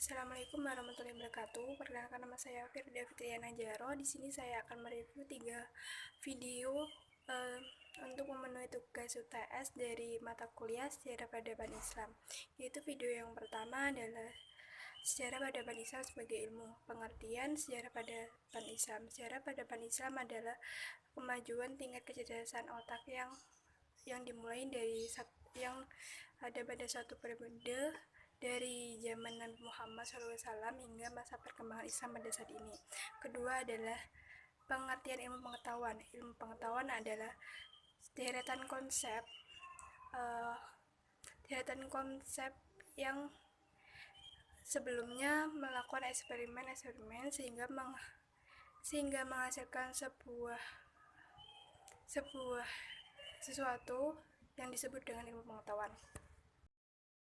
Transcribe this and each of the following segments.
Assalamualaikum warahmatullahi wabarakatuh. Perkenalkan, nama saya Firda Fitriana Jaro. Di sini saya akan mereview 3 video eh, untuk memenuhi tugas UTS dari mata kuliah Sejarah Peradaban Islam. Yaitu video yang pertama adalah Sejarah Peradaban Islam sebagai ilmu. Pengertian sejarah peradaban Islam. Sejarah peradaban Islam adalah kemajuan tingkat kecerdasan otak yang dimulai dari yang ada pada suatu periode dari zaman Nabi Muhammad SAW hingga masa perkembangan Islam pada saat ini. Kedua adalah pengertian ilmu pengetahuan. Ilmu pengetahuan adalah deretan konsep uh, deretan konsep yang sebelumnya melakukan eksperimen sehingga menghasilkan sesuatu yang disebut dengan ilmu pengetahuan.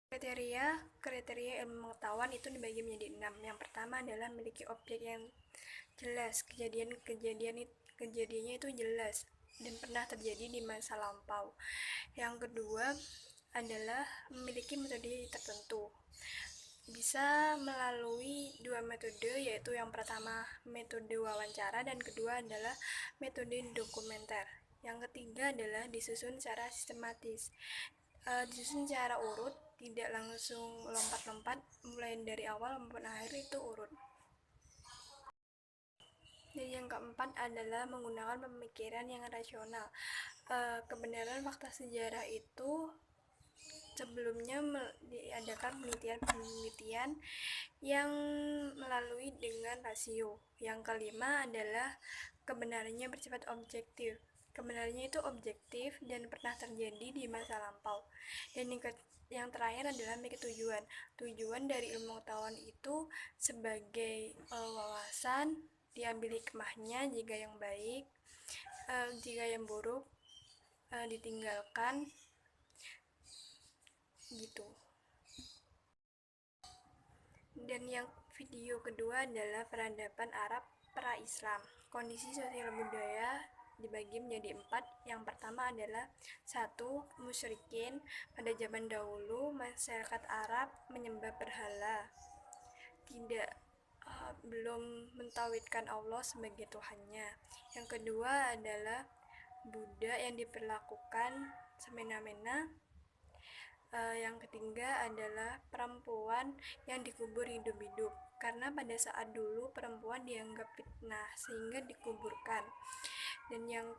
Kriteria ilmu pengetahuan itu dibagi menjadi 6. Yang pertama adalah memiliki objek yang jelas, kejadiannya itu jelas dan pernah terjadi di masa lampau. Yang kedua adalah memiliki metode tertentu, bisa melalui 2 metode, yaitu yang pertama metode wawancara dan kedua adalah metode dokumenter. Yang ketiga adalah disusun secara sistematis, disusun secara urut, tidak langsung lompat-lompat mulai dari awal maupun akhir, itu urut. Dan yang keempat adalah menggunakan pemikiran yang rasional. Kebenaran fakta sejarah itu sebelumnya diadakan penelitian yang melalui dengan rasio. Yang kelima adalah kebenarannya bersifat objektif. Kebenarannya itu objektif dan pernah terjadi di masa lampau. Dan yang terakhir adalah memiliki tujuan. Tujuan dari ilmu pengetahuan itu sebagai wawasan, diambil hikmahnya jika yang baik, jika yang buruk ditinggalkan, gitu. Dan yang video kedua adalah peradaban Arab pra-Islam. Kondisi sosial budaya dibagi menjadi 4. Yang pertama adalah 1. Musyrikin. Pada zaman dahulu masyarakat Arab menyembah berhala, belum mentauhidkan Allah sebagai Tuhannya. Yang kedua adalah Buddha yang diperlakukan semena-mena. Yang ketiga adalah perempuan yang dikubur hidup-hidup, karena pada saat dulu perempuan dianggap fitnah sehingga dikuburkan. Dan yang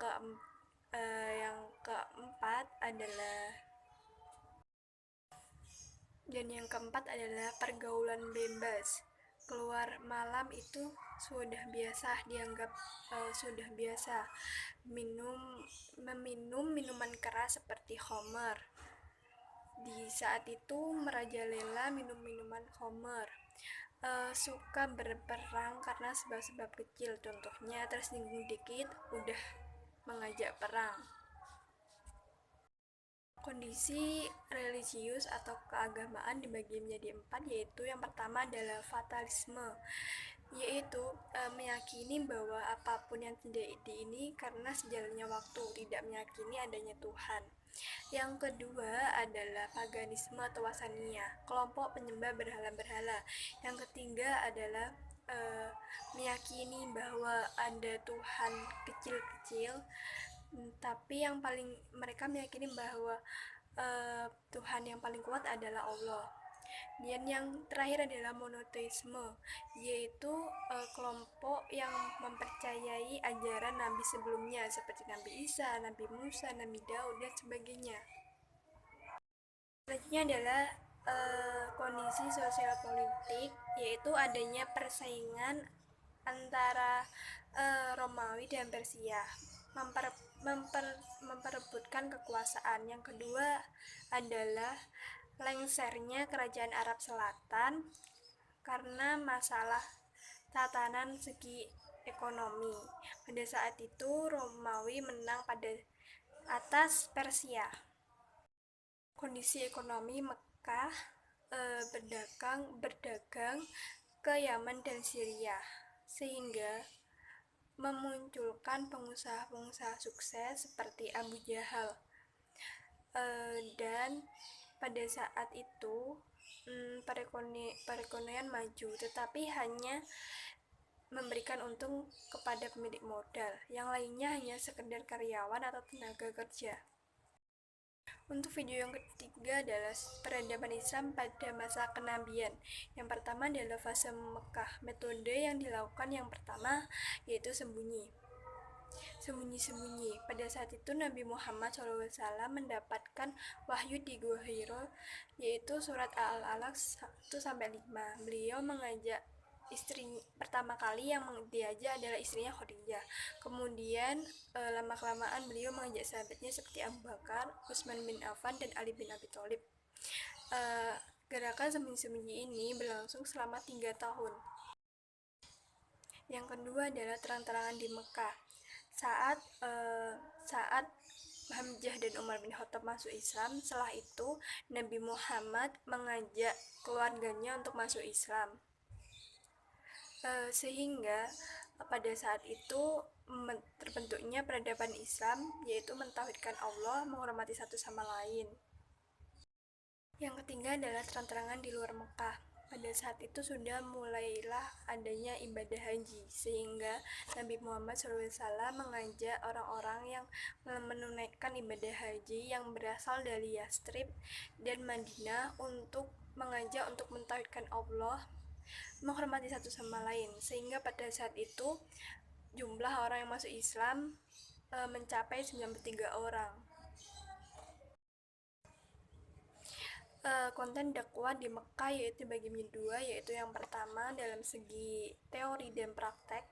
keempat adalah pergaulan bebas. Keluar malam itu dianggap sudah biasa. Meminum minuman keras seperti khamar. Di saat itu merajalela minum minuman khamar. Suka berperang karena sebab-sebab kecil, contohnya tersinggung dikit udah mengajak perang. Kondisi religius atau keagamaan dibagi menjadi 4, yaitu yang pertama adalah fatalisme, yaitu meyakini bahwa apapun yang terjadi ini karena sejalannya waktu, tidak meyakini adanya Tuhan. Yang kedua adalah paganisme atau wasania, kelompok penyembah berhala-berhala. Yang ketiga adalah meyakini bahwa ada Tuhan kecil-kecil, tapi mereka meyakini bahwa Tuhan yang paling kuat adalah Allah. Dan yang terakhir adalah monoteisme, yaitu kelompok yang mempercayai ajaran nabi sebelumnya seperti Nabi Isa, Nabi Musa, Nabi Daud, dan sebagainya. Selanjutnya adalah kondisi sosial politik, yaitu adanya persaingan antara Romawi dan Persia memperebutkan kekuasaan. Yang kedua adalah lengsernya kerajaan Arab Selatan karena masalah tatanan segi ekonomi. Pada saat itu Romawi menang pada atas Persia. Kondisi ekonomi Mekah berdagang ke Yaman dan Syria, sehingga memunculkan pengusaha-pengusaha sukses seperti Abu Jahal. Dan pada saat itu perekonomian maju, tetapi hanya memberikan untung kepada pemilik modal, yang lainnya hanya sekedar karyawan atau tenaga kerja. Untuk video yang ketiga adalah peradaban Islam pada masa kenabian. Yang pertama adalah fase Mekah. Metode yang dilakukan yang pertama yaitu sembunyi. Sembunyi-sembunyi. Pada saat itu Nabi Muhammad SAW mendapatkan wahyu di Gua Hiro, yaitu surat Al-Alaq 1-5. Beliau mengajak istri pertama kali yang diajak adalah istrinya Khadijah. Kemudian lama-kelamaan beliau mengajak sahabatnya seperti Abu Bakar, Utsman bin Affan, dan Ali bin Abi Thalib. Gerakan sembunyi-sembunyi ini berlangsung selama 3 tahun. Yang kedua adalah terang-terangan di Mekah. Saat Hamzah dan Umar bin Khattab masuk Islam, setelah itu Nabi Muhammad mengajak keluarganya untuk masuk Islam. Sehingga pada saat itu terbentuknya peradaban Islam, yaitu mentauhidkan Allah, menghormati satu sama lain. Yang ketiga adalah terang-terangan di luar Mekah. Pada saat itu sudah mulailah adanya ibadah haji, sehingga Nabi Muhammad SAW mengajak orang-orang yang menunaikan ibadah haji yang berasal dari Yastrib dan Madinah untuk mengajak untuk mentauhidkan Allah, menghormati satu sama lain, sehingga pada saat itu jumlah orang yang masuk Islam mencapai 93 orang. Konten dakwah di Mekah yaitu bagi dua, yaitu yang pertama dalam segi teori dan praktek,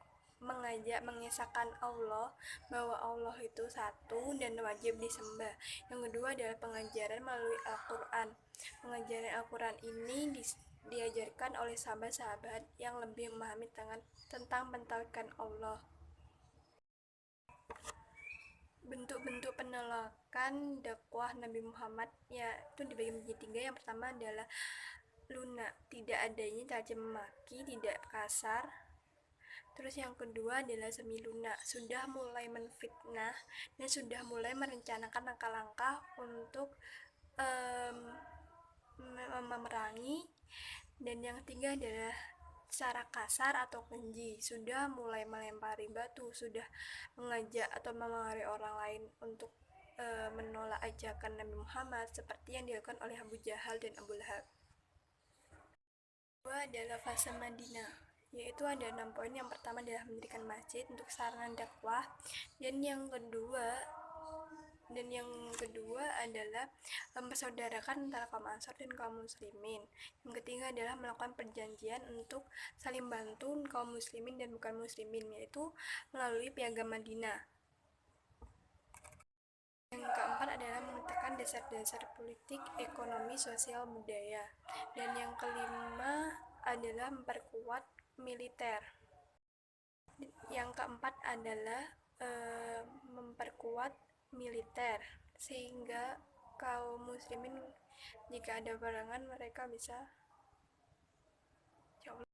mengajak mengesahkan Allah, bahwa Allah itu satu dan wajib disembah. Yang kedua adalah pengajaran melalui Al-Quran. Pengajaran Al-Quran ini diajarkan oleh sahabat-sahabat yang lebih memahami tentang pentauhidkan Allah. Bentuk-bentuk penolakan dakwah Nabi Muhammad yaitu dibagi menjadi 3. Yang pertama adalah lunak, tidak adanya caci memaki, tidak kasar. Terus yang kedua adalah semi lunak, sudah mulai menfitnah dan sudah mulai merencanakan langkah-langkah untuk memerangi. Dan yang ketiga adalah secara kasar atau keji, sudah mulai melempari batu, sudah mengajak atau memengaruhi orang lain untuk menolak ajakan Nabi Muhammad, seperti yang dilakukan oleh Abu Jahal dan Abu Lahab. Kedua adalah fase Madinah, yaitu ada 6 poin. Yang pertama adalah mendirikan masjid untuk sarana dakwah, dan yang kedua adalah mempersaudarakan antara kaum Ansor dan kaum muslimin. Yang ketiga adalah melakukan perjanjian untuk saling bantu kaum muslimin dan bukan muslimin, yaitu melalui Piagam Madinah. Yang keempat adalah memetakan dasar-dasar politik, ekonomi, sosial, budaya. Dan yang kelima adalah memperkuat militer. Yang keempat adalah memperkuat militer, sehingga kaum muslimin jika ada peperangan mereka bisa jauh.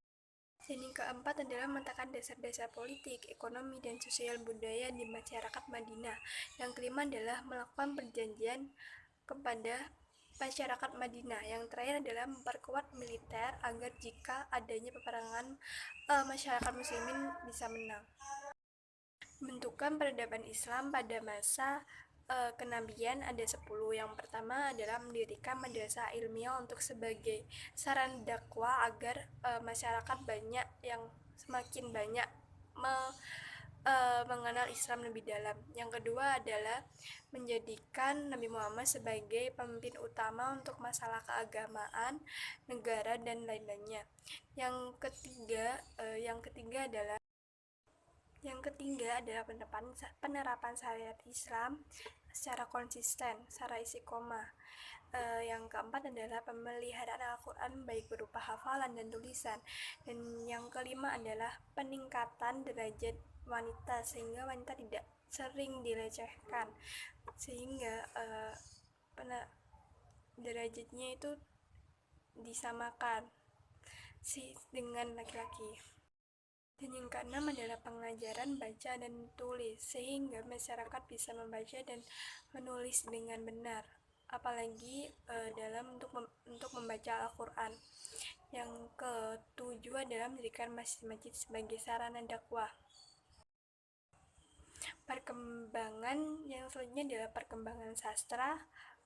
Dan yang keempat adalah memetakan dasar-dasar politik, ekonomi, dan sosial budaya di masyarakat Madinah. Yang kelima adalah melakukan perjanjian kepada masyarakat Madinah. Yang terakhir adalah memperkuat militer agar jika adanya peperangan masyarakat muslimin bisa menang. Bentukan peradaban Islam pada masa kenabian ada 10. Yang pertama adalah mendirikan madrasah ilmiah untuk sebagai sarana dakwah agar masyarakat banyak yang semakin banyak mengenal Islam lebih dalam. Yang kedua adalah menjadikan Nabi Muhammad sebagai pemimpin utama untuk masalah keagamaan, negara, dan lain-lainnya. Yang ketiga adalah penerapan syariat Islam secara konsisten, secara istiqomah. Yang keempat adalah pemeliharaan Al-Quran baik berupa hafalan dan tulisan. Dan yang kelima adalah peningkatan derajat wanita, sehingga wanita tidak sering dilecehkan, sehingga derajatnya itu disamakan dengan laki-laki. Dan yang keenam adalah pengajaran baca dan tulis, sehingga masyarakat bisa membaca dan menulis dengan benar. apalagi dalam untuk membaca Al-Qur'an. Yang ketujuh adalah menjadikan masjid-masjid sebagai sarana dakwah. Perkembangan yang selanjutnya adalah perkembangan sastra,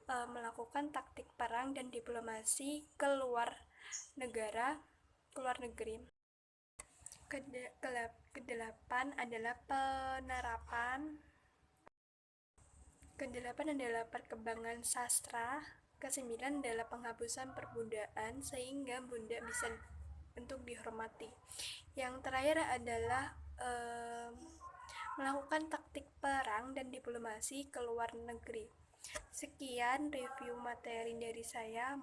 melakukan taktik perang dan diplomasi keluar negeri. Kedelapan adalah penerapan. Kedelapan adalah perkembangan sastra. Kesembilan adalah penghapusan perbudakan sehingga bunda bisa untuk dihormati. Yang terakhir adalah melakukan taktik perang dan diplomasi ke luar negeri. Sekian review materi dari saya.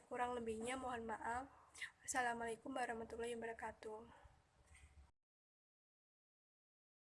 Kurang lebihnya mohon maaf. Wassalamualaikum warahmatullahi wabarakatuh.